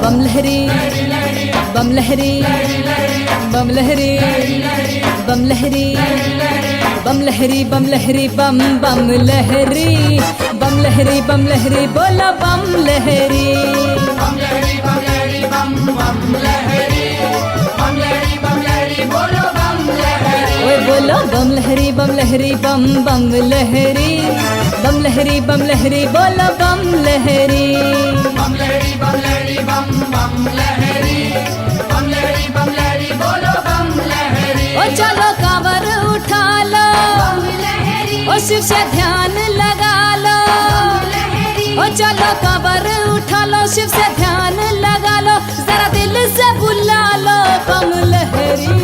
बम लहरी बम लहरी बम लहरी बम लहरी बम लहरी बम लहरी बम बम लहरी बम लहरी बम लहरी बोला बम लहरी बम लहरी बम बम लहरी बम लहरी बोलो बम लहरी ओए बोलो बम लहरी बम लहरी बम बम लहरी बम लहरी बम लहरी बोला बम लहरी बम लहरी बम बम लहरी बम लहरी बोलो बम लहरी ओ चलो कांवर उठा लो बम लहरी ओ शिव से ध्यान लगा लो लहरी ओ चलो कांवर उठा लो शिव से ध्यान लगा लो जरा दिल से बुला लो बम लहरी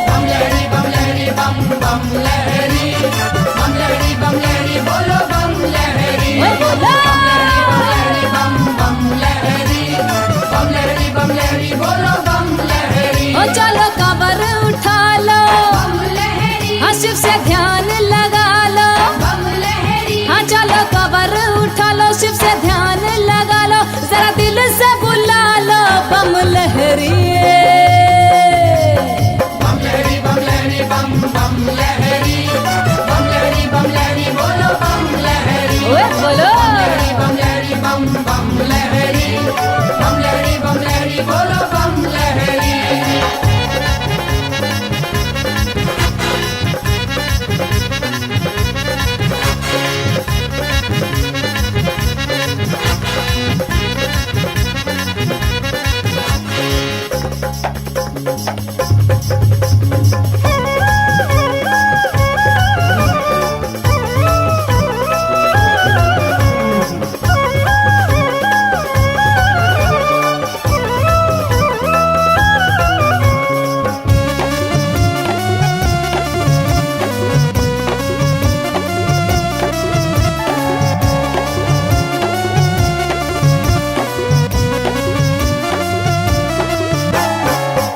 बम लहरी बम बम लहरी बम लहरी बोलो बम लहरी ओए बोलो बम बम लहरी बम लहरी बोलो बम लहरी ओ चलो कांवर उठा लो बम लहरी हाँ शिव से ध्यान लगा लो बम लहरी हाँ चलो कांवर उठा लो शिव से ध्यान लगा लो जरा दिल से बुला लो बम लहरी बम लहरी बम बम लहरी बोलो बम लहरी ओए बोलो बम बम लहरी बोलो बम लहरी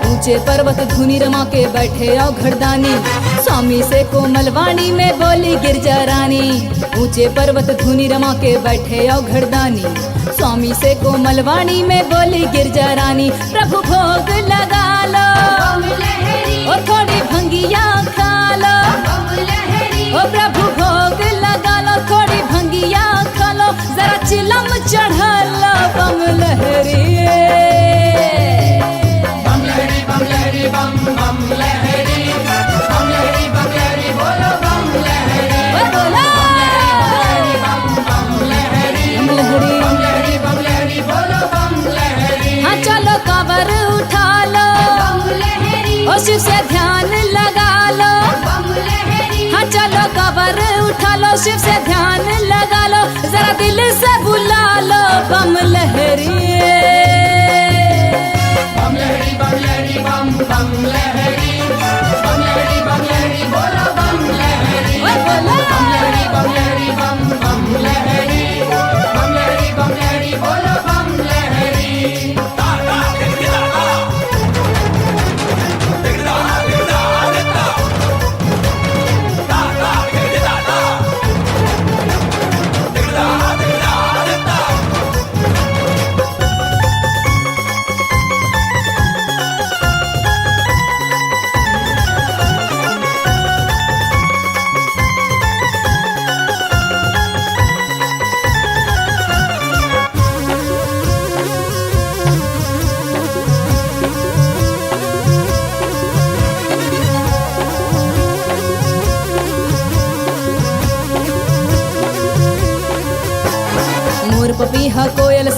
ऊंचे पर्वत धुनी रमा के बैठे आओ घरदानी स्वामी से कोमल वाणी में बोली गिरजा रानी ऊंचे पर्वत धुनी रमा के बैठे आओ घरदानी स्वामी से कोमल वाणी में बोली गिरजा रानी प्रभु भोग लगा लो बम लहरी और थोड़ी भंगिया खा लो बम लहरी ओ प्रभु भोग लगा लो थोड़ी भंगिया खा लो जरा चिलम चढ़ा लो बम लहरी बम लहरी बम लहरी बोलो बम लहरी ओए बोलो बम लहरी बम लहरी बोलो बम लहरी हाँ चलो कांवर उठा लो बम लहरी ओ शिव से ध्यान लगा लो बम लहरी हाँ चलो कांवर उठा लो शिव से ध्यान लगा लो जरा दिल से बुला लो बम लहरी बम लहरी बम लहरी बोलो बम लहरी ओए बोलो बम लहरी बम लहरी बोलो बम लहरी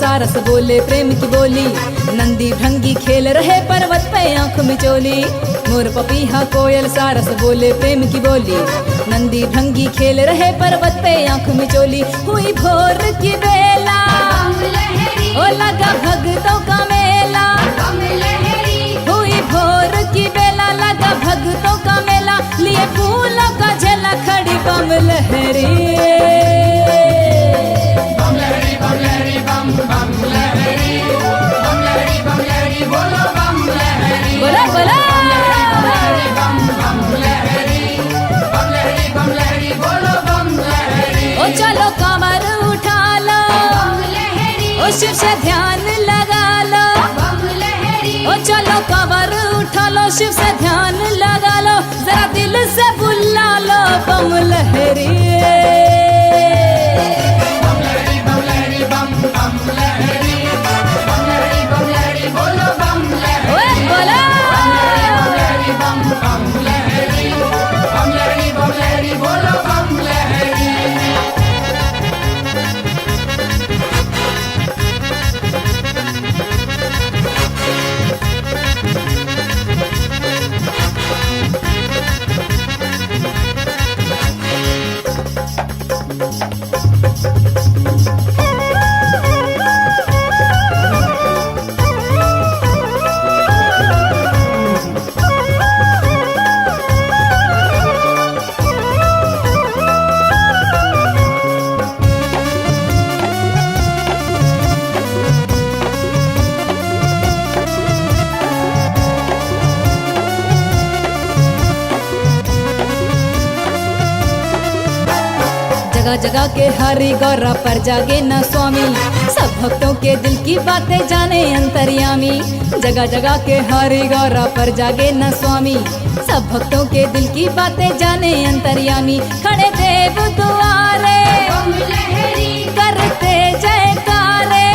सारस बोले प्रेम की बोली। नंदी भृंगी खेल रहे पर्वत पे आंख मिचोली। मोर पपीहा कोयल सारस बोले प्रेम की बोली। नंदी भृंगी खेल रहे पर्वत पे आंख मिचोली। हुई भोर की बेला ओ लगा भगतों का मेला। हुई भोर की बेला लगा भगतों का मेला। लिए फूलों का झला खड़ी बम लहरी। बम लहरी बम बम लहरी। बम लहरी बोलो बम लहरी। बोला बोला बम बम लहरी। बम लहरी बोलो बम लहरी। ओ चलो कमर उठा लो। ओ शिव से ध्यान लगा लो। ओ चलो कमर उठा लो शिव से ध्यान लगा लो। जरा दिल से बुला लो बम लहरी। बम लहरी बम बम लहरी। बम लहरी बोलो बम लहरी। ओए बोला बम बम लहरी। बम लहरी बोलो बम लहरी। जगह जगह के हरि गौरा पर जागे न स्वामी। सब भक्तों के दिल की बातें जाने अंतर्यामी। जगह जगह के हरि गौरा पर जागे न स्वामी। सब भक्तों के दिल की बातें जाने अंतर्यामी। खड़े देव दुआरे करते जयकारे।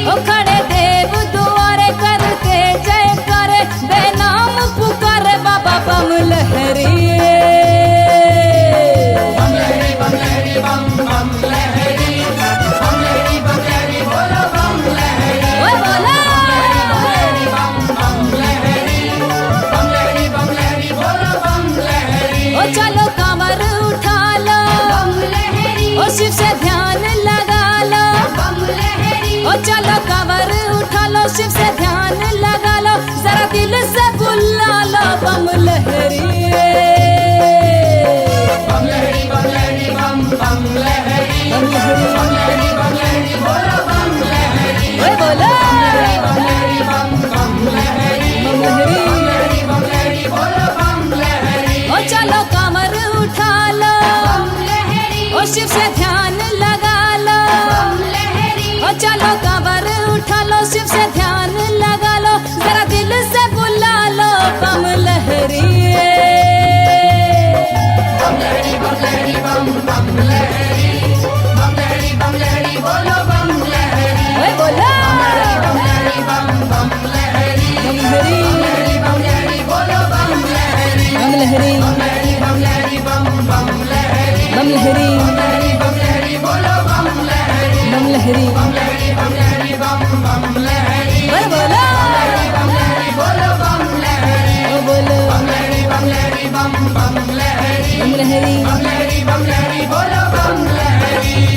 ओ खड़े देव दुआरे करते जयकारे। बेनाम पुकारे बाबा बम लहरी। बम बम लहरी। बम लहरी बोलो बम लहरी। ओए बोला बम बम लहरी। बम लहरी बोलो बम लहरी। ओ चलो कमर उठा लो। ओ शिव से ध्यान लगा लो। ओ चलो कमर उठा लो शिव से ध्यान लगा लो। जरा दिल से बुला लो बम लहरी। बम लहरी बम बम लहरी। बम लहरी बम लहरी बोलो बम लहरी। ओए बोला बम बम लहरी। बम लहरी बम लहरी बोलो बम लहरी। ओ चलो कमर उठा लो। ओ शिव से ध्यान लगा लो। ओ चलो कमर उठा लो शिव से ध्यान लगा लो। जरा दिल से बुला लो बम लहरी। बम लहरी बम बम लहरी। बम लहरी बोलो बम लहरी। ओए बोला बम बम लहरी। बम लहरी बम लहरी बोलो बम लहरी। बम लहरी बम बम लहरी। बम लहरी बम लहरी बोलो बम लहरी। बम लहरी बम बम लहरी। ओए बोला बम लहरी बोलो बम लहरी। ओ बोलो बम लहरी बम बम लहरी। बम लहरी बम लहरी बोलो बम लहरी।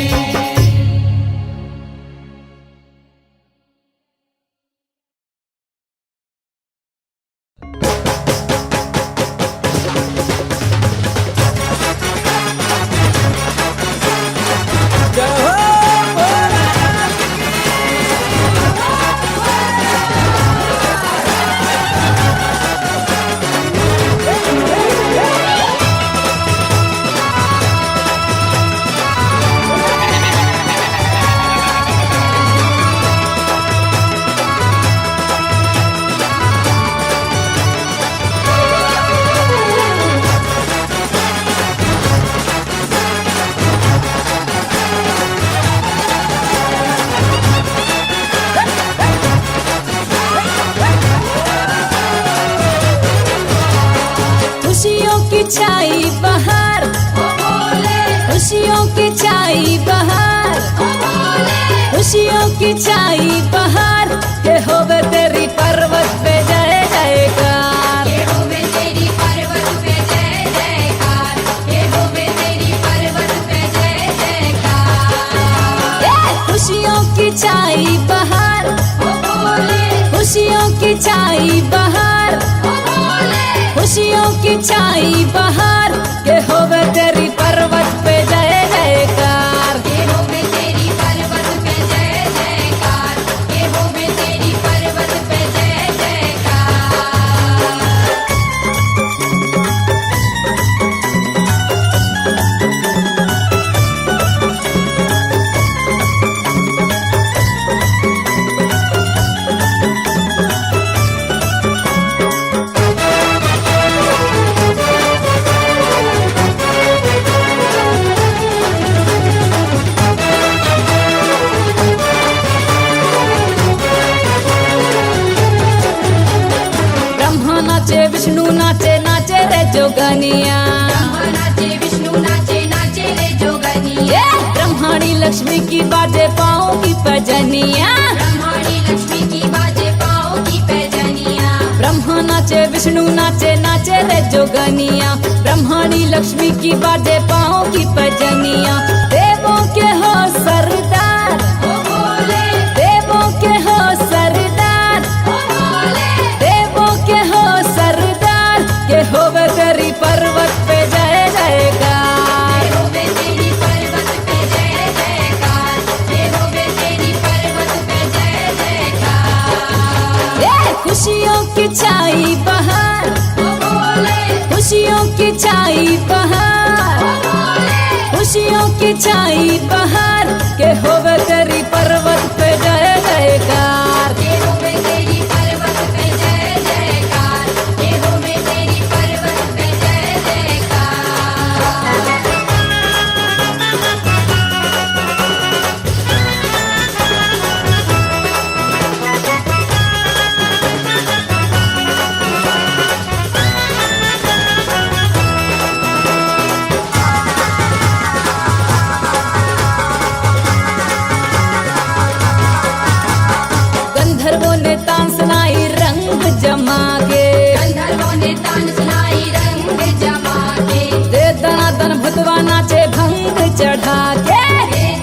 छाई बहार, खुशियों की छाई बहार, खुशियों की छाई बहार के होवे तेरी पर्वत पे जय जयकार। ये होवे तेरी पर्वत पे जय जयकार, ये होवे तेरी पर्वत पे जय जयकार। खुशियों की छाई बहार, ओ भोले, खुशियों की छाई बहार, ओ भोले, खुशियों की छाई बहार के होवे तेरी पर्वत पे जय जयकार। ये होवे तेरी पर्वत पे जय जयकार, ये होवे तेरी पर्वत पे जय जयकार। ब्रह्मा नाचे विष्णु नाचे नाचे रे जोगनिया, ब्रह्मा नाचे विष्णु नाचे नाचे रे जोगनिया, ब्रह्माणी लक्ष्मी की बाजे पाँव की पजनिया। ब्रह्माणी लक्ष्मी की बाजे पाँव की पैजनिया। ब्रह्मा नाचे विष्णु नाचे नाचे रे जोगनिया, ब्रह्माणी लक्ष्मी की बाजे पाँव की पजनिया। देवों के हो सरदार, ओ भोले, देवों के हो सरदार, ओ भोले, देवों के हो सरदार के होवे तेरी पर्वत पे जय जयकार। ये होवे तेरी पर्वत पे जय जयकार, ये होवे तेरी पर्वत पे जय जयकार। खुशियों की छाई बहार, ओ भोले, खुशियों की छाई बहार, ओ भोले, खुशियों की छाई बहार के होवे तेरी पर्वत पे जय जयकार। ये होवे तेरी पर्वत पे जय जयकार, ये होवे तेरी पर्वत पे जय जयकार। गंधर्वों ने तान सुनाई रंग जमा के, गंधर्वों ने तान सुनाई रंग जमा के, दे दनादन भुतवा नाचे भंग चढ़ा के।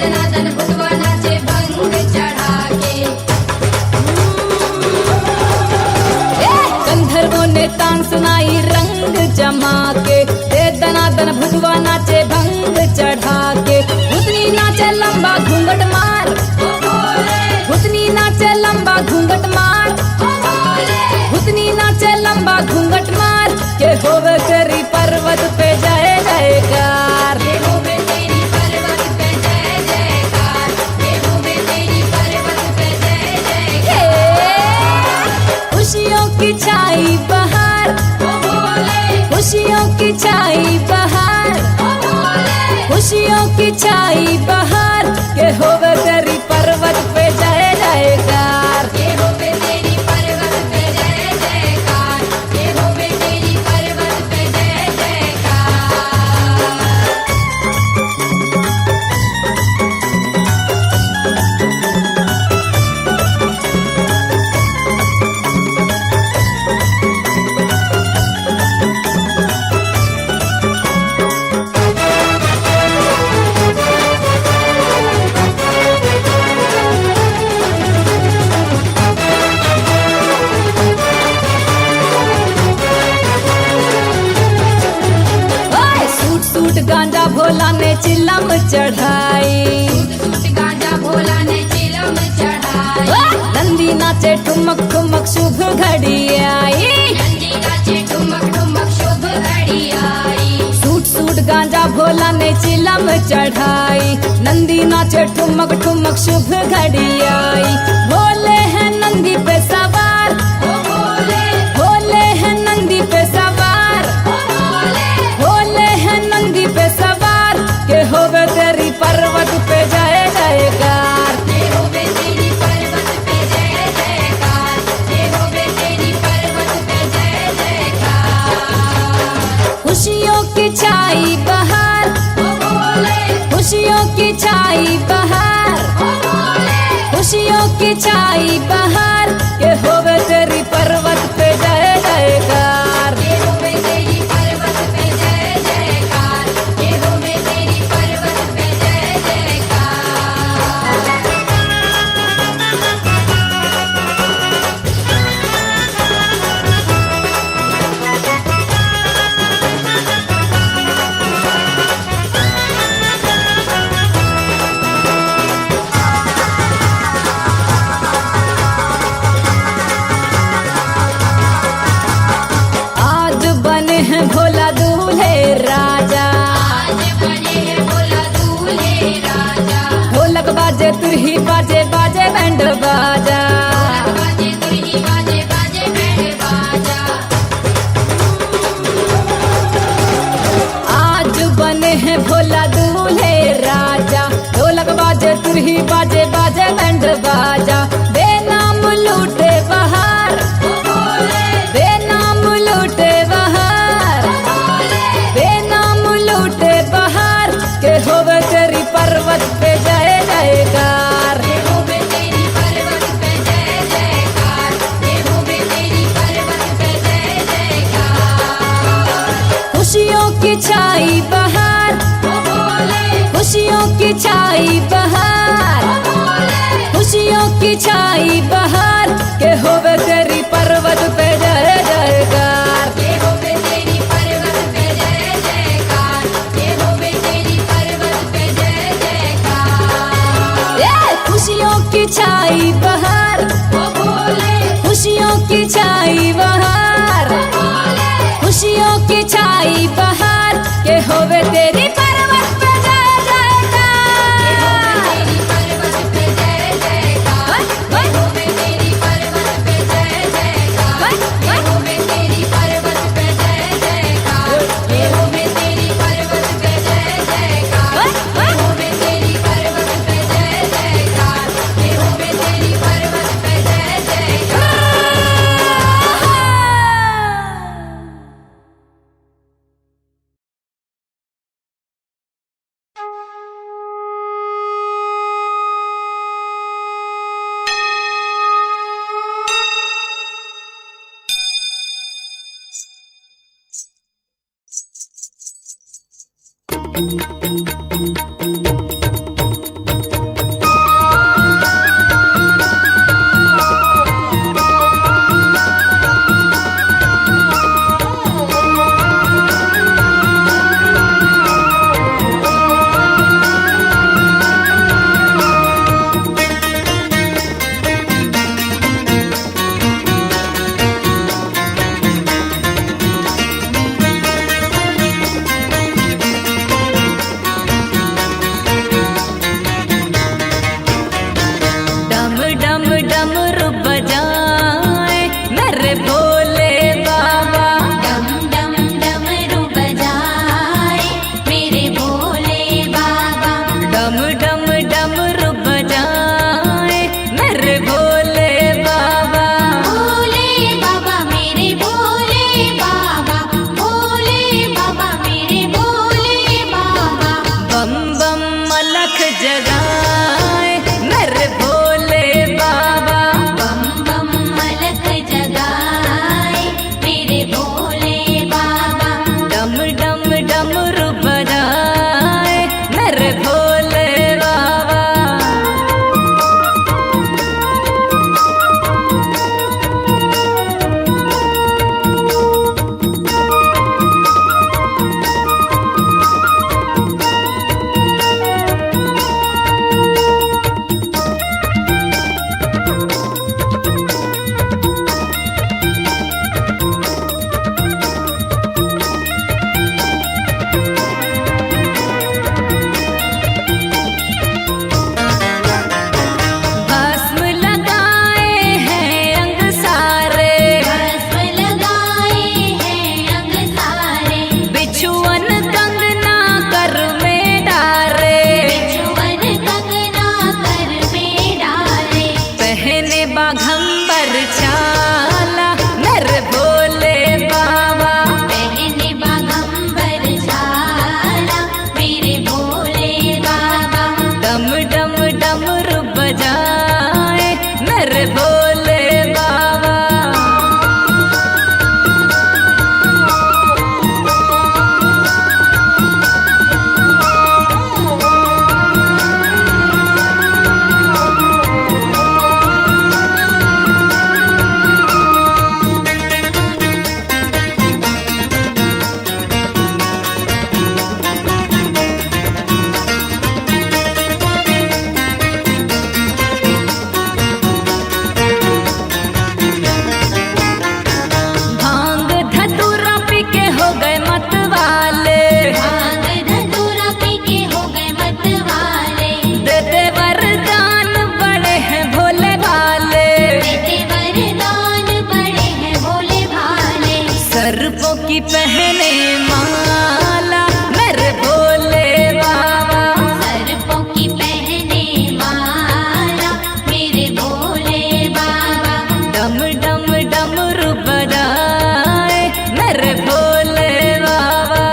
दनादन भुतवा नाचे भंग चढ़ा के। गंधर्वों ने तान सुनाई रंग जमा के, दे दनादन भुतवा नाचे भंग चढ़ा के। भूतनी नाचे लंबा घूंघट मार, ओ भोले, भूतनी नाचे लंबा घूंघट मार, ओ भोले, भूतनी नाचे लंबा घूंघट मार के होवे तेरी पर्वत पे जय जयकार। ये होवे तेरी पर्वत पे जय जयकार, ये होवे तेरी पर्वत पे जय जयकार। खुशियों की छाई बहार, ओ भोले, खुशियों की छाई बहार, ओ भोले, खुशियों की छाई बहार के होवे तेरी पर्वत पे जय जयकार। ये होवे तेरी पर्वत पे जय जयकार, ये होवे तेरी पर्वत पे जय जयकार। गांजा भोला ने चिलम चढ़ाई, सूट गांजा भोला ने चिलम चढ़ाई, नंदी नाचे ठुमक ठुमक शुभ घड़ी आई। नंदी नाचे ठुमक ठुमक शुभ घड़ी आई। सूट सूट गांजा भोला ने चिलम चढ़ाई, नंदी नाचे ठुमक ठुमक शुभ घड़ी आई। भोले हैं नंदी पे सवार, ओ भोले, भोले हैं नंदी पे सवार, ओ भोले, भोले हैं नंदी पे सवार के होवे तेरी पर्वत पे जय जयकार। ये होवे तेरी पर्वत पे जय जयकार, ये होवे तेरी पर्वत पे जय जयकार। खुशियों की छाई बहार, ओ भोले, खुशियों की छाई बहार, ओ भोले, की छाई बहार के होवे तेरी पर्वत पे जय जयकार। के होवे तेरी पर्वत पे जय जयकार, के होवे तेरी पर्वत पे जय जयकार। आज बने हैं भोला दूल्हे राजा, आज बने हैं भोला दूल्हे राजा। ढोलक बाजे तुरही बाजे बाजे बैंड बाजा। ढोलक बाजे तुरही बाजे बाजे बैंड बाजा। आज बने हैं भोला दूल्हे राजा, ढोलक बाजे तुरही बाजे बाजे बैंड बाजा। बेनाम लूटे बहार, ओ भोले, बेनाम लूटे बहार, बेनाम लूटे बहार के होवे तेरी पर्वत पे जय जयकार। के होवे तेरी पर्वत पे जय जयकार, के होवे तेरी पर्वत पे जय जयकार। खुशियों की छाई बहार, ओ भोले, खुशियों की छाई बहार, ओ भोले, खुशियों की छाई बहार के होवे तेरी पर्वत पे जय जयकार। के होवे तेरी पर्वत पे जय जयकार, के होवे तेरी पर्वत पे जय जयकार। ये खुशियों की छाई बहार, ओ भोले, खुशियों की छाई बहार, ओ भोले, खुशियों की छाई बहार के होवे तेरी पर्वत पे जय के होवे जयकार। तेरी पर्वत पे जय जयकार, के होवे तेरी पर्वत पे जय जयकार, के होवे तेरी पर्वत पे जय जयकार, के होवे तेरी पर्वत पे जय जयकार, के होवे तेरी पर्वत पे जय जयकार, के होवे तेरी पर्वत पे जय जयकार। की पहने माला मेरे भोले बाबा। सर्पों की पहने माला मेरे भोले बाबा। डम डम डमरू बजाए मेरे भोले बाबा।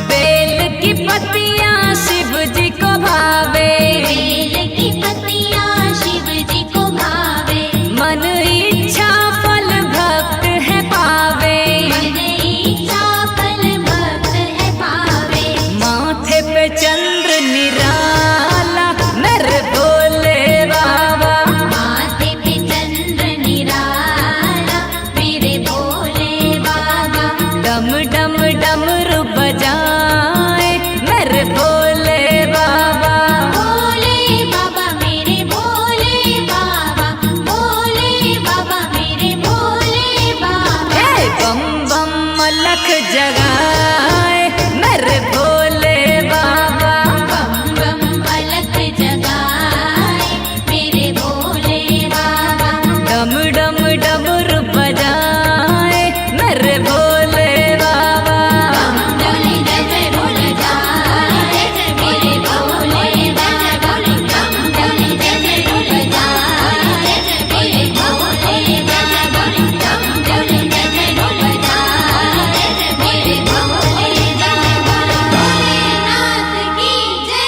बेल की पत्तियां शिव जी को भावे। बेल की पत्तियां शिव जी को भावे। मन इच्छा फल भक्त है पावे। मन इच्छा फल भक्त है पावे। माथे पे चंद्र निराला मेरे भोले बाबा। माथे पे चंद्र निराला मेरे भोले बाबा। डम डम डमरू बजाए मेरे भोले बाबा। भोले बाबा मेरे भोले बाबा। भोले बाबा मेरे भोले बाबा। हे बम बम मलख जगाए मेरे भोले बाबा। बम बम अलख जगाए मेरे भोले बाबा। डम डम डमरू बजाए मेरे भोले बाबा। डोले जय भोले जाए मेरे भोले बाबा। डम डोले जय भोले जाए मेरे भोले बाबा। डम डोले जय भोले जाए मेरे भोले बाबा। भोलेनाथ की जय।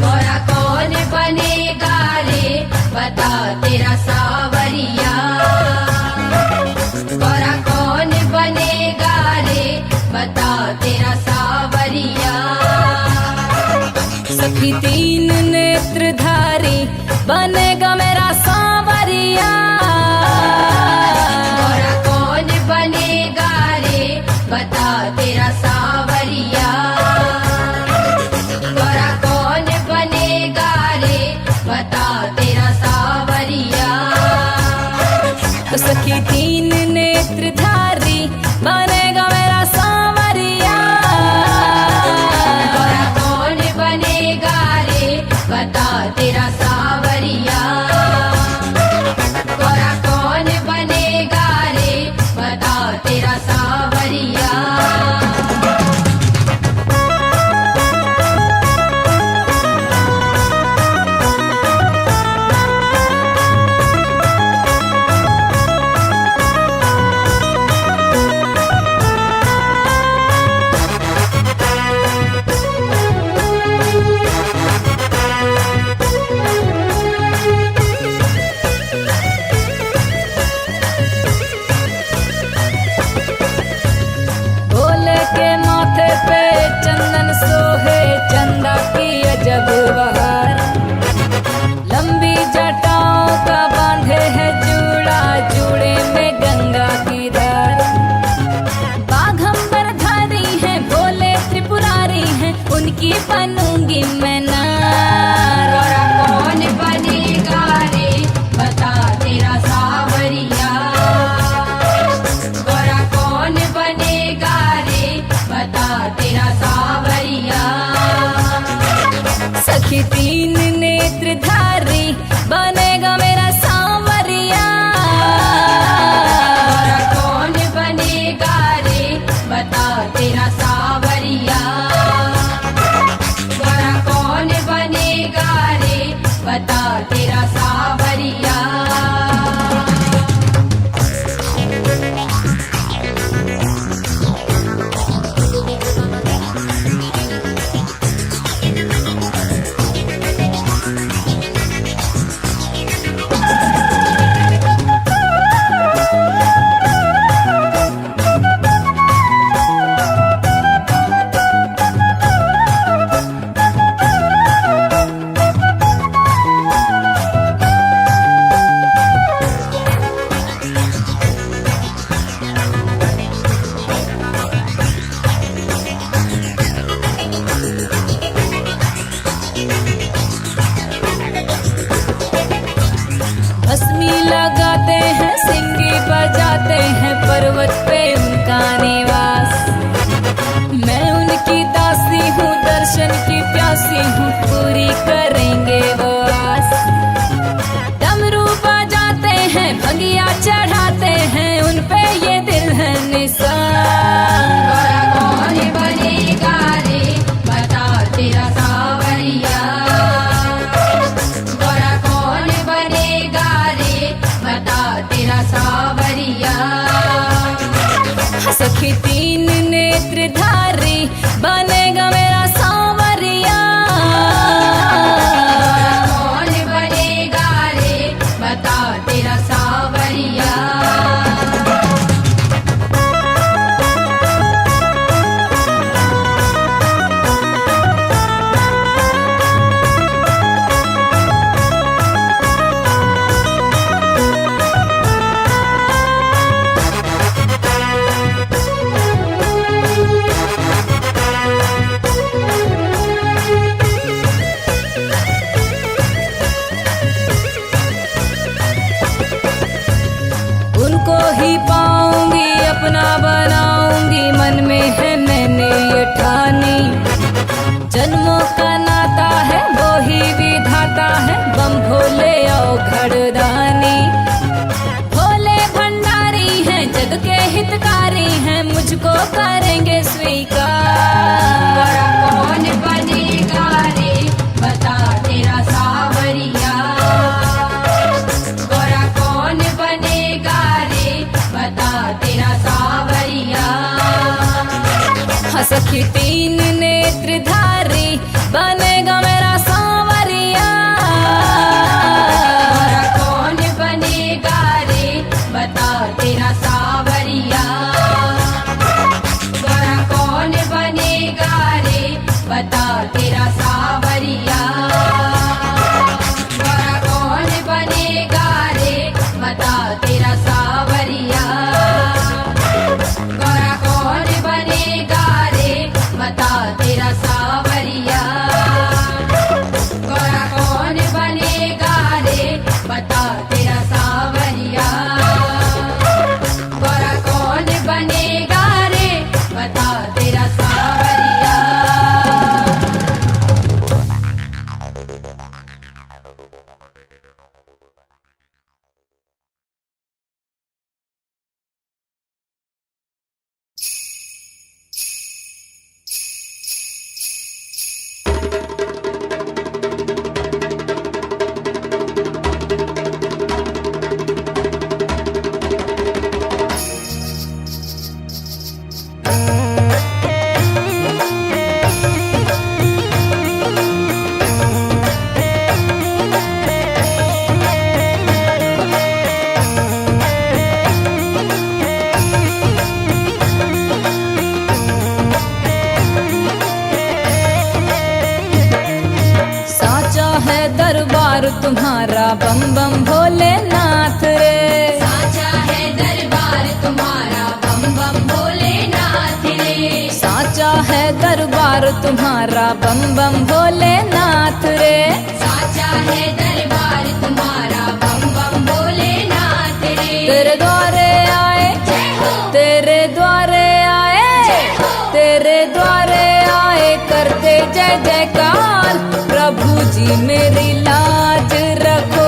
मोरा कौन बनेगा रे बता तेरा सावरिया। मोरा कौन बनेगा रे बता तेरा सावरिया। सखी तीन नेत्रधारी बनेगा मेरा सांवरिया। मोरा कौन बनेगा रे बता तेरा सावरिया। मोरा कौन बनेगा रे बता तेरा सावरिया। तो सखी तीन नेत्रधारी बनेगा मेरा सांवरिया। मोरा कौन बनेगा रे बता तेरा सावरिया। मोरा कौन बनेगा रे बता तेरा सावरिया। सावरिया। सखी तीन नेत्रधारी बनेगा मेरा सांवरिया। कौन बनेगा रे बता तेरा सावरिया। उनको ही पाऊंगी अपना बनाऊंगी मन में है मैंने ये ठानी। जन्मों का नाता है वो ही विधाता है बम भोले आओ घड़दानी। भोले भंडारी हैं जग के हितकारी हैं मुझको करेंगे स्वीकार। कौन बनेगा रे बता तेरा सावरिया। गोरा कौन बनेगा रे बता तेरा सावरिया। सखी तीन नेत्रधारी बनेगा मेरा सांवरिया। गोरा कौन बनेगा रे बता तेरा सावरिया। गोरा कौन बनेगा रे बता तेरा सावरिया। गोरा कौन बनेगा रे बता तेरा सावरिया। गोरा कौन बनेगा रे बता तेरा सावरिया। गोरा कौन बनेगा रे बता तेरा सावरिया। गोरा कौन बनेगा रे बता तेरा सावरिया। साचा है दरबार तुम्हारा बम बम भोलेनाथ रे। साचा है दरबार तुम्हारा बम बम भोलेनाथ रे। साचा है दरबार तुम्हारा बम बम भोलेनाथ रे। साचा है दरबार तुम्हारा बम बम भोलेनाथ रे। तेरे द्वारे आए जय हो तेरे द्वारे आए तेरे द्वारे आए करते जय जयकार। प्रभु जी मेरी लाज रखो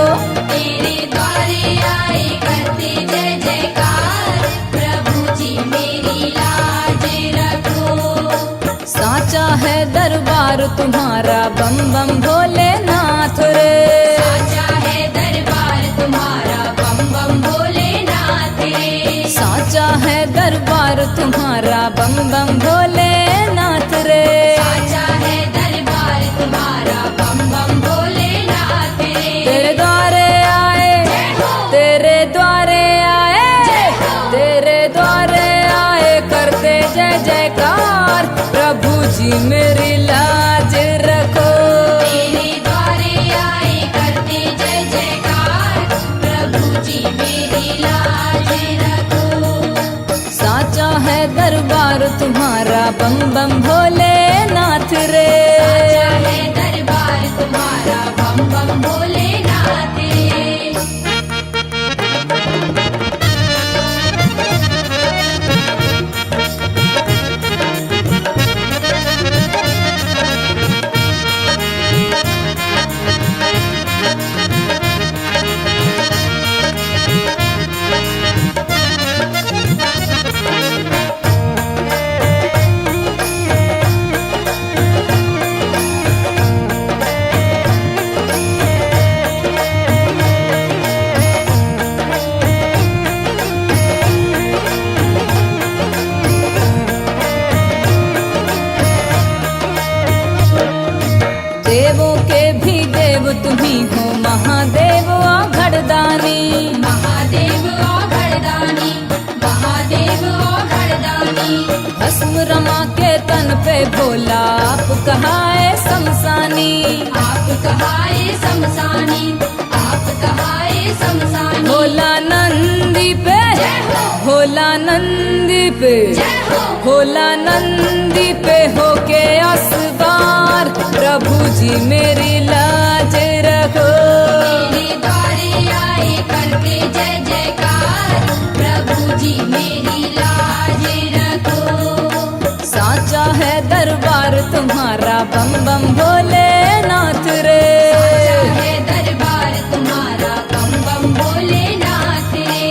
तेरे द्वारे आए करते जय जयकार। प्रभु जी मेरी लाज रखो। साचा है दरबार तुम्हारा बम बम भोलेनाथ रे। साचा है दरबार तुम्हारा बम बम भोलेनाथ रे। साचा है दरबार तुम्हारा बम बम भोलेनाथ रे। साचा है दरबार तुम्हारा बम बम भोलेनाथ रे। तेरे द्वारे आए तेरे द्वारे आए तेरे द्वारे आए करते जय जयकार। प्रभु जी मेरी लाज रखो तेरे द्वारे आए करते जय जयकार। प्रभु जी मेरी लाज रखो। साचा है दरबार तुम्हारा बम बम भोलेनाथ रे। साचा है दरबार तुम्हारा बम बम भोलेनाथ रे। पे भोला आप कहाए शमशानी। आप कहाए शमशानी, आप कहाए शमशानी। भोला नंदी पे, जय हो। भोला नंदी पे, जय हो। भोला नंदी पे होके असवार, प्रभु जी मेरी लाज रखो। मेरे द्वारे आए करते जय जयकार, प्रभु जी मेरी लाज रखो। साचा है दरबार तुम्हारा बम बम भोलेनाथ रे। साचा है दरबार तुम्हारा बम बम भोलेनाथ रे।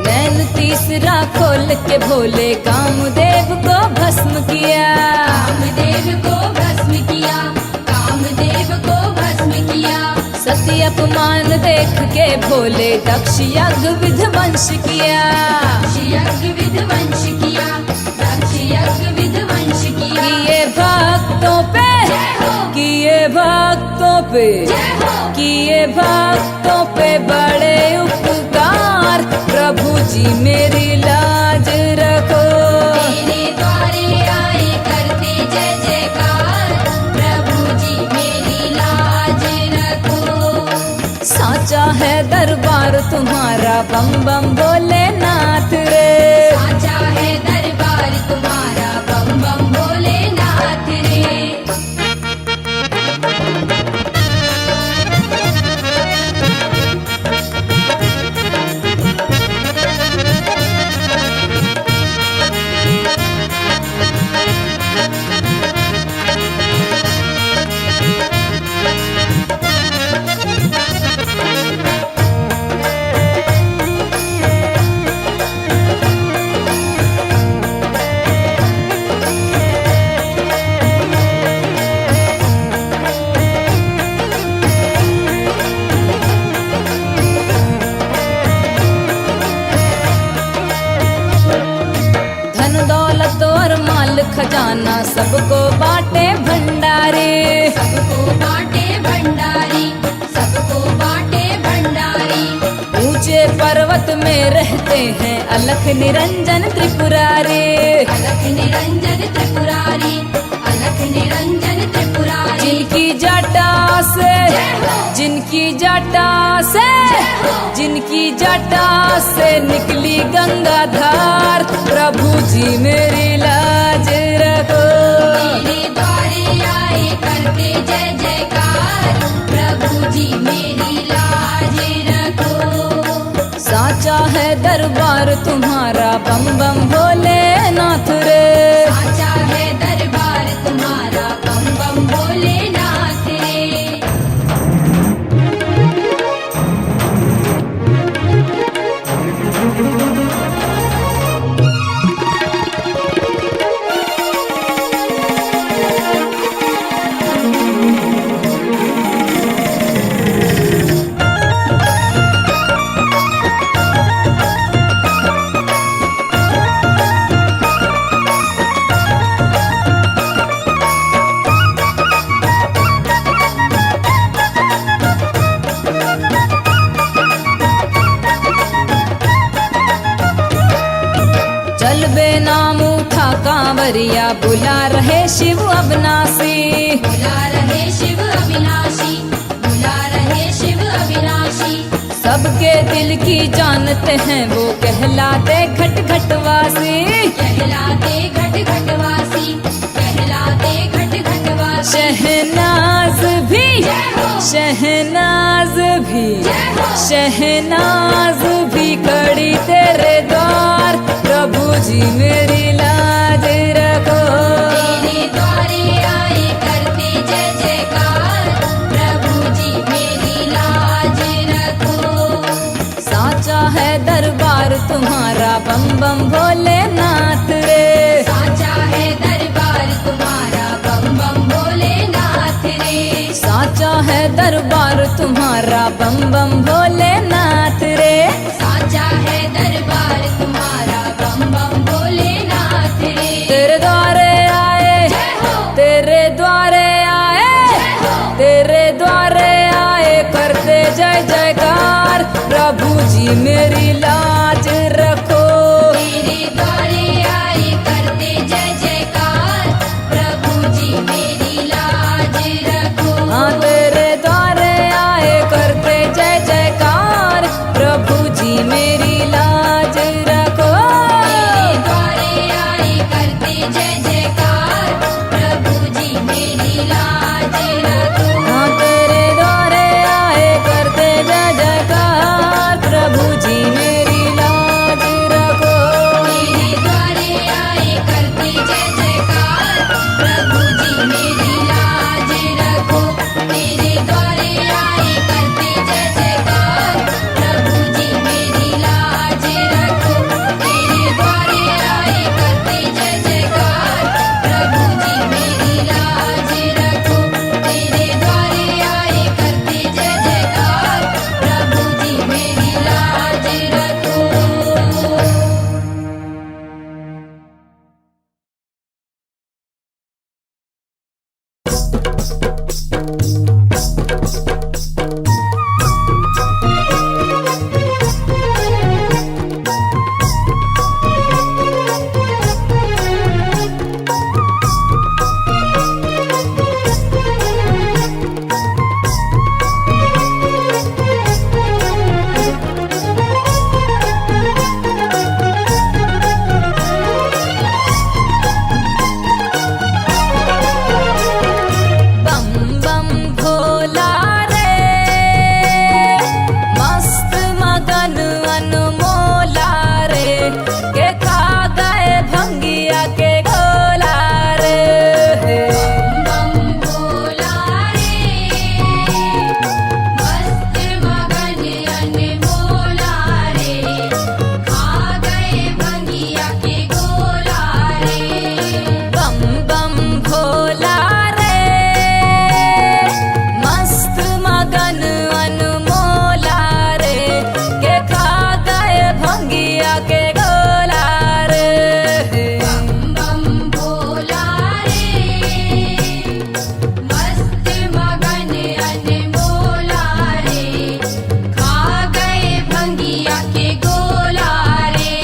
नैन तीसरा खोल के भोले कामदेव को भस्म किया। कामदेव को भस्म किया, कामदेव को भस्म किया। सती अपमान देख के भोले दक्ष यज्ञ विध्वंस किया। यज्ञ विध्वंस किया, दक्ष यज्ञ विध्वंस किया। किए भक्तों पे, जय हो। किए भक्तों पे, जय हो। किए भक्तों पे बड़े उपकार, प्रभु जी मेरी लाज रखो। मेरे द्वारे आए करते जय जयकार, प्रभु जी मेरी लाज रखो। साचा है दरबार तुम्हारा बम बम भोलेनाथ रे। साचा है दरबार तुम्हारा बम बम भोलेनाथ रे। धन दौलत और माल खजाना सबको बांटे भंडारे। सबको बांटे भंडारी, सबको बांटे भंडारी। ऊंचे पर्वत में रहते हैं अलख निरंजन त्रिपुरारी। अलख निरंजन त्रिपुरारी, अलख निरंजन त्रिपुरारी। जिनकी जटा से, जय हो। जिनकी जटा से, हो। जिनकी जटा से निकली गंगाधार, प्रभु जी मेरी लाज रखो। मेरे द्वारे आए करते जय जयकार, प्रभु जी मेरी लाज रखो। साचा है दरबार तुम्हारा बम बम भोलेनाथ रे। साचा है दरबार तुम्हारा बम बम भोलेनाथ रे। चल बे नाम उठा कांवरिया बुला रहे शिव अविनाशी। बुला रहे शिव अविनाशी, बुला रहे शिव अविनाशी। सबके दिल की जानते हैं वो कहलाते घट घटवासी। कहलाते घट घटवासी, कहलाते घट घटवासी। शहनाज भी, जय हो। शहनाज भी, जय हो। शहनाज भी खड़ी तेरे द्वार, प्रभु जी मेरी लाज रखो। मेरे द्वारे आए करते जय जयकार, प्रभु जी मेरी लाज रखो। बम भोलेनाथ रे। साचा है दरबार तुम्हारा बम बम भोलेनाथ रे। साचा है दरबार तुम्हारा बम बम भोलेनाथ रे। साचा है दरबार तुम्हारा बम बम भोलेनाथ रे। तेरे द्वारे आए, जय हो, तेरे द्वारे आए, जय हो, तेरे द्वारे आए करते जय जयकार। प्रभु जी मेरी लाज रखो। तेरे द्वारे आए करते जय जयकार। प्रभु जी मेरी लाज रखो। हाँ तेरे द्वारे आए करते जय जयकार। प्रभु जी मेरी लाज रखो। तेरे द्वारे आए करते जय जयकार। प्रभु जी मेरी लाज रखो। हाँ तेरे द्वारे आए करते जय जयकार। प्रभु जी मेरी लाज रखो। तेरे द्वारे आए करते जय जयकार। प्रभु जी मेरी लाज रखो। तेरे द्वारे आए करते जय जयकार। प्रभु जी मेरी लाज रखो। तेरे द्वारे आए करते जय जयकार। प्रभु जी मेरी लाज रखो। तेरे द्वारे आए करते जय जयकार। प्रभु जी मेरी लाज रखो। बम बम भोला रे, मस्त मगन अनमोला रे, के खा गए भंगिया के गोला रे। बम भोला रे, मस्त मगन अनमोला रे, खा गए भंगिया के गोला रे। बम बम भोला रे, मस्त मगन अनमोला रे, के खा गए भंगिया के गोला रे। बम भोला रे, मस्त मगन अनमोला रे, खा गए भंगिया के गोला रे।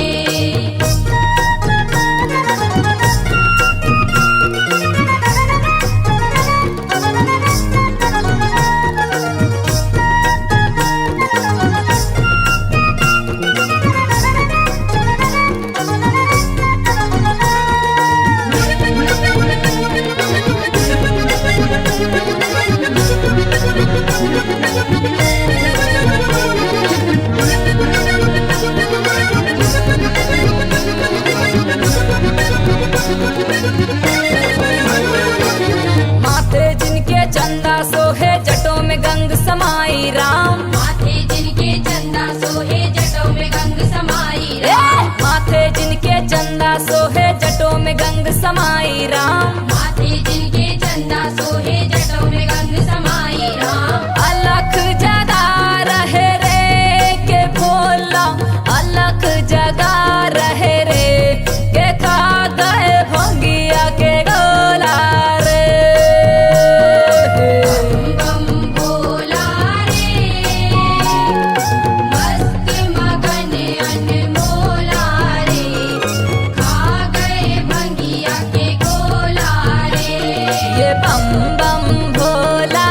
माथे जिनके चंदा सोहे जटों में गंग समाई राम। माथे जिनके चंदा सोहे जटों में गंग समाई राम। माथे जिनके चंदा सोहे जटों में गंग समाई राम। माथे जिनके चंदा सोहे जटों में गंग समाई राम। अलख जगा रहे रे के भोला, अलख जगा रहे रे, के खा गए भंगिया के गोला रे। बम भोला रे, मस्त मगन अनमोला रे, खा गए भंगिया के गोला रे। ये बम बम भोला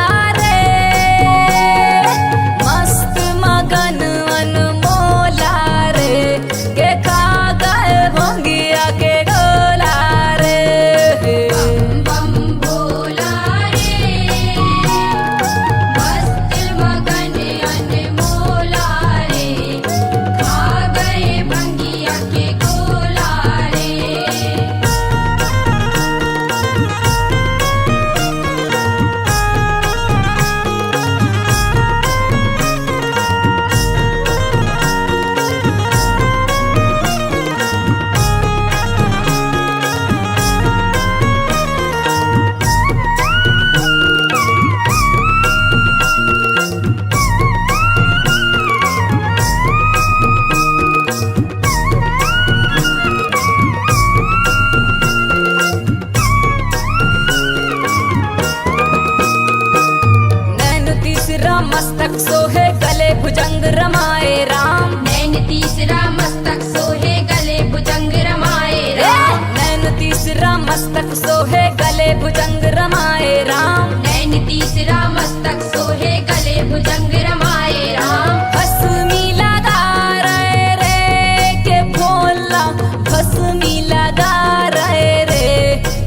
मस्तक सोहे गले भुजंग रमाए राम। नैन तीसरा मस्तक सोहे गले भुजंग रमाए राम। नैन तीसरा मस्तक सोहे गले भुजंग रमाए राम। नैन तीसरा मस्तक सोहे गले भुजंग रमाए राम। भस्मी लगा रहे रे के भोला, भस्मी लगा रहे रे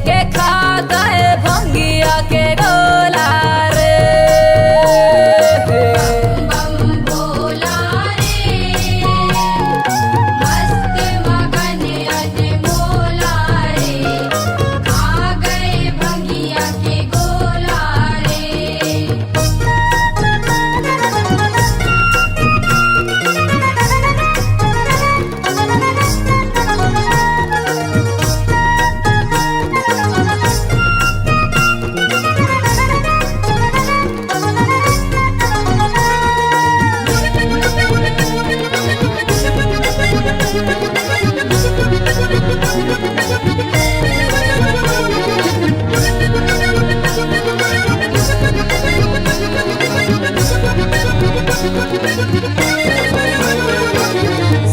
के खा गए भंगिया के गोला रे। बम भोला रे मस्त मगन अनमोला रे, खा गए भंगिया के गोला रे।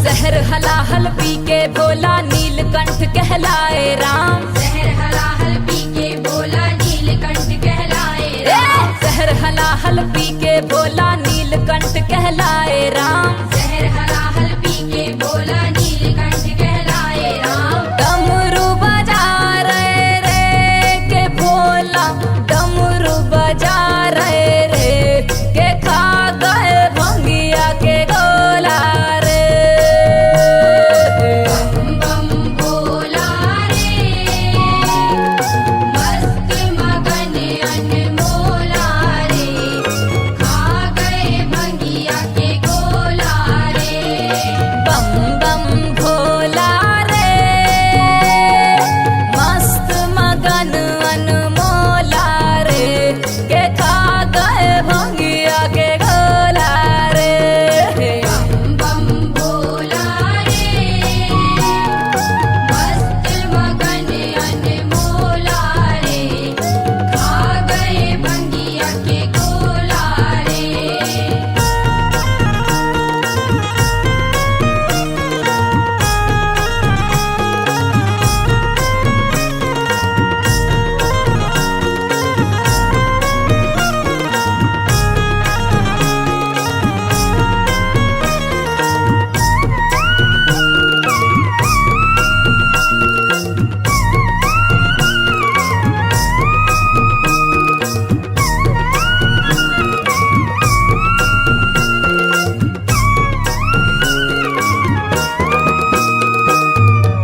जहर हलाहल पी के भोला नीलकंठ कहलाए राम। जहर हलाहल पी के बोला नीलकंठ कहलाए राम। जहर हलाहल पी के भोला नीलकंठ कहलाए राम। जहर हलाहल पी के बोला नीलकंठ कहलाए राम। डमरू बजा रहे रे के भोला, डमरू बजा रहे रे के खा गए भंगिया के गोला रे। बम भोला रे मस्त मगन अनमोला रे, खा गए भंगिया के गोला रे। बम बम भोला रे मस्त मगन अनमोला रे के खा गए भंगिया के गोला रे। बम भोला रे मस्त मगन अनमोला रे, खा गए भंगिया के गोला रे।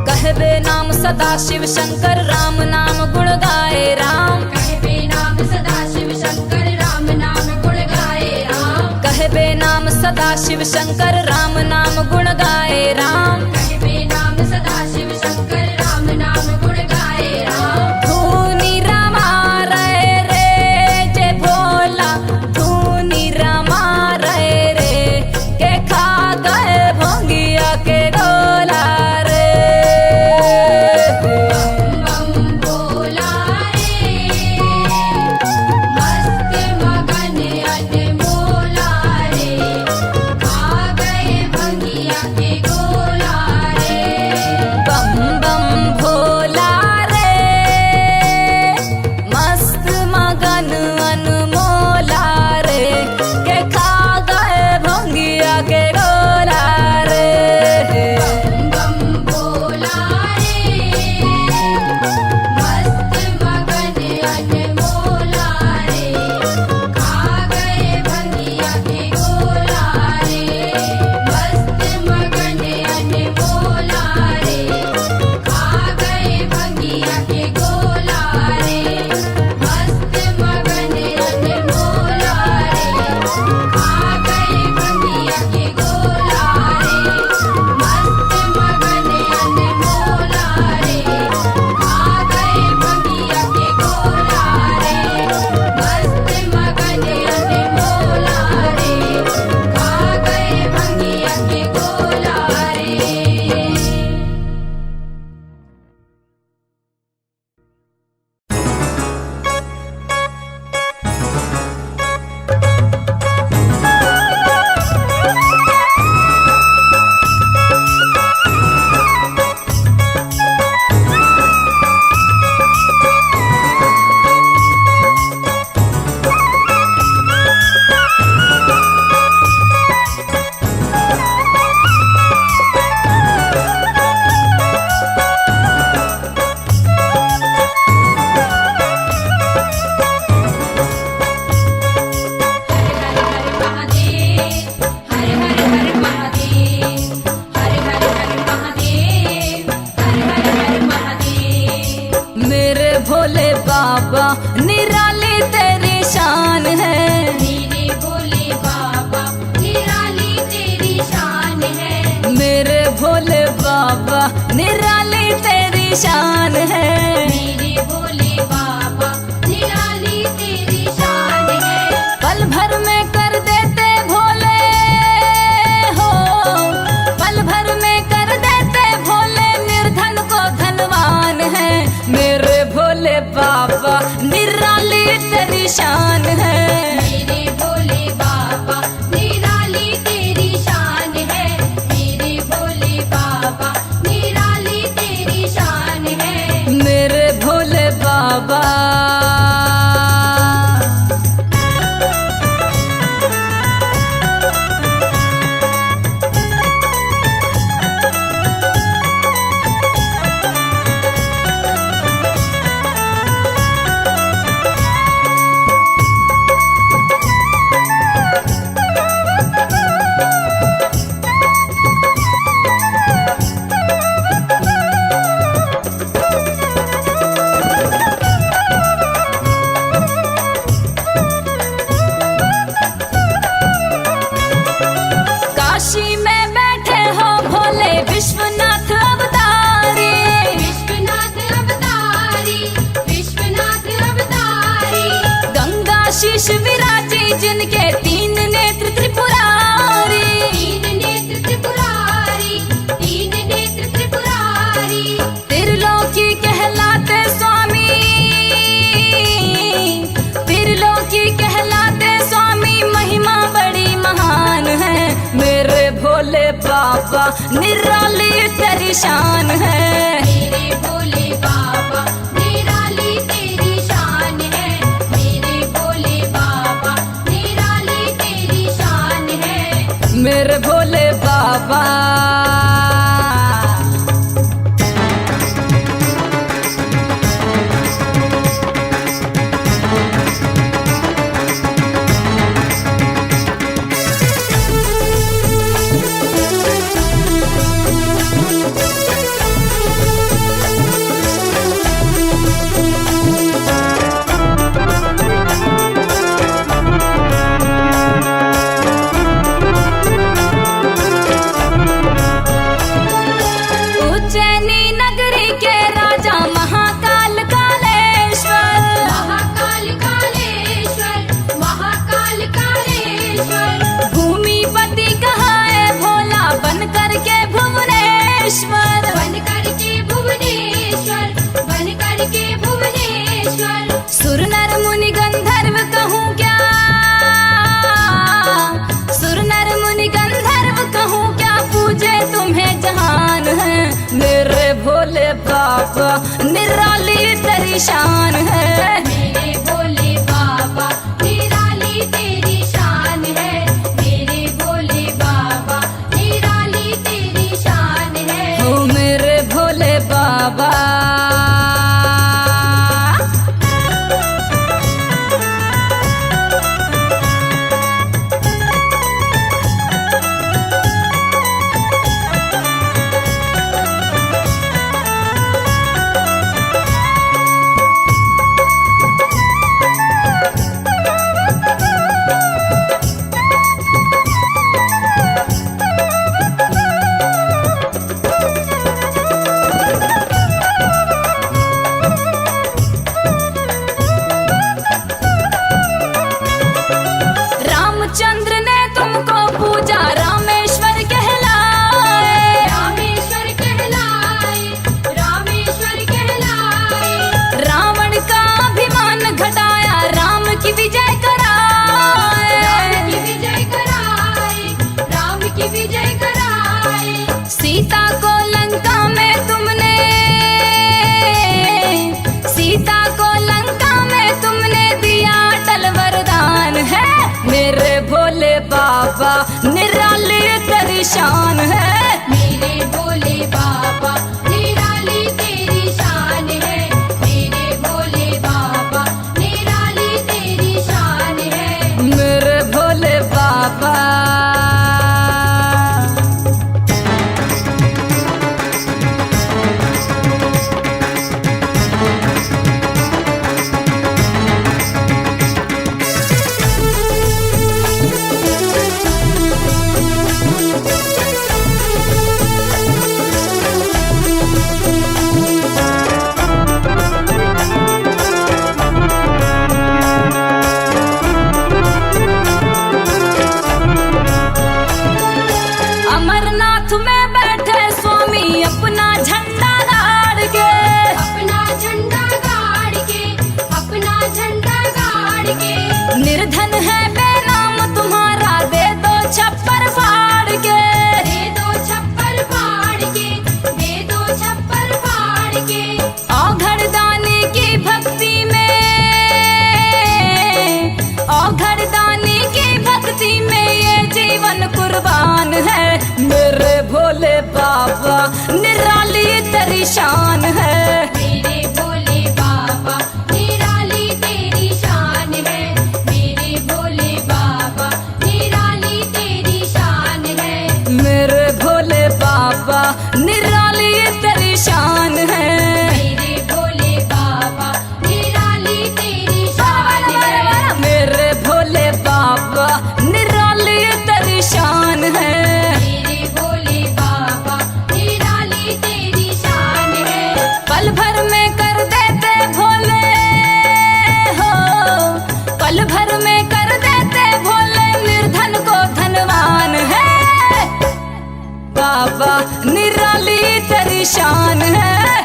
कहबे नाम सदा शिव शंकर राम नाम गुण गाए राम। कहबे नाम सदा शिव शंकर राम नाम गुण गाए राम। कहबे नाम सदा शिव शंकर राम नाम गुण गाए राम। कहबे नाम सदा शिव शंकर राम नाम गुण गाए राम। धूनी रमा रहे रे जे भोला, धूनी रमा रहे रे के खा गए भंगिया के गोला रे। बम भोला रे मस्त मगन अनमोला रे, खा गए भंगिया के गोला रे। बम तेरी शान है। मेरे भोले बाबा निराली तेरी शान है। पल भर में कर देते भोले हो, पल भर में कर देते भोले, निर्धन को धनवान है। मेरे भोले बाबा निराली तेरी शान है। मेरे भोले बाबा निराली तेरी शान है। मेरे भोले बाबा निराली तेरी शान है। मेरे भोले बाबा। काशी में बैठे हो भोले विश्वनाथ अवतारी। विश्वनाथ अवतारी, विश्वनाथ अवतारी। गंगा शीश विराजी जिनके तीन नेत्र त्रिपुरारी। तीन नेत्र त्रिपुरारी, तीन नेत्र त्रिपुरारी। त्रिलोकी कहलाते स्वामी, त्रिलोकी कहलाते स्वामी, महिमा बड़ी महान है। मेरे भोले बाबा निराली तेरी शान है। मेरे भोले बाबा निराली तेरी शान है। मेरे भोले बाबा निराली तेरी शान है। मेरे भोले बाबा। उज्जैनी नगरी के राजा महाकाल कालेश्वर। महाकाल कालेश्वर, महाकाल कालेश्वर। भूमिपति कहाए भोला बन करके भुवनेश्वर। बन करके भुवनेश्वर, बन करके भुवनेश्वर। सुर नर मुनि गंधर्व कहूँ क्या, सुर नर मुनि गंधर्व कहूँ क्या, पूजे तुम्हें जहान है। मेरे भोले बाबा निराली तेरी शान है। मेरे भोले बाबा निराली तेरी शान है। मेरे भोले बाबा निराली तेरी शान है। हो मेरे भोले बाबा। रामचंद्र ने तुमको पूजा रामेश्वर कहलाए। रामेश्वर कहलाए, रामेश्वर कहलाए। रावण का अभिमान घटाया, राम की विजय कराए। राम की विजय कराए, राम की विजय कराए। सीता को लंका में तुमने, सीता को लंका में तुमने दिया अटल वरदान है। मेरे भोले बाबा निराली तेरी शान है। मेरे भोले बाबा निराली तेरी शान है। मेरे भोले बाबा निराली तेरी शान है। मेरे भोले बाबा। कुर्बान है। मेरे भोले बाबा निराली तेरी शान है। मेरे भोले बाबा निराली तेरी शान है। मेरे भोले बाबा निराली तेरी शान है। मेरे भोले बाबा निराली तेरी शान है। मेरे भोले बाबा निराली तेरी शान है। मेरे भोले बाबा निराली तेरी शान है। मेरे भोले बाबा निराली तेरी शान है। पल भर में कर देते भोले हो, पल भर में कर देते भोले, निर्धन को धनवान है। बाबा निराली तेरी शान है।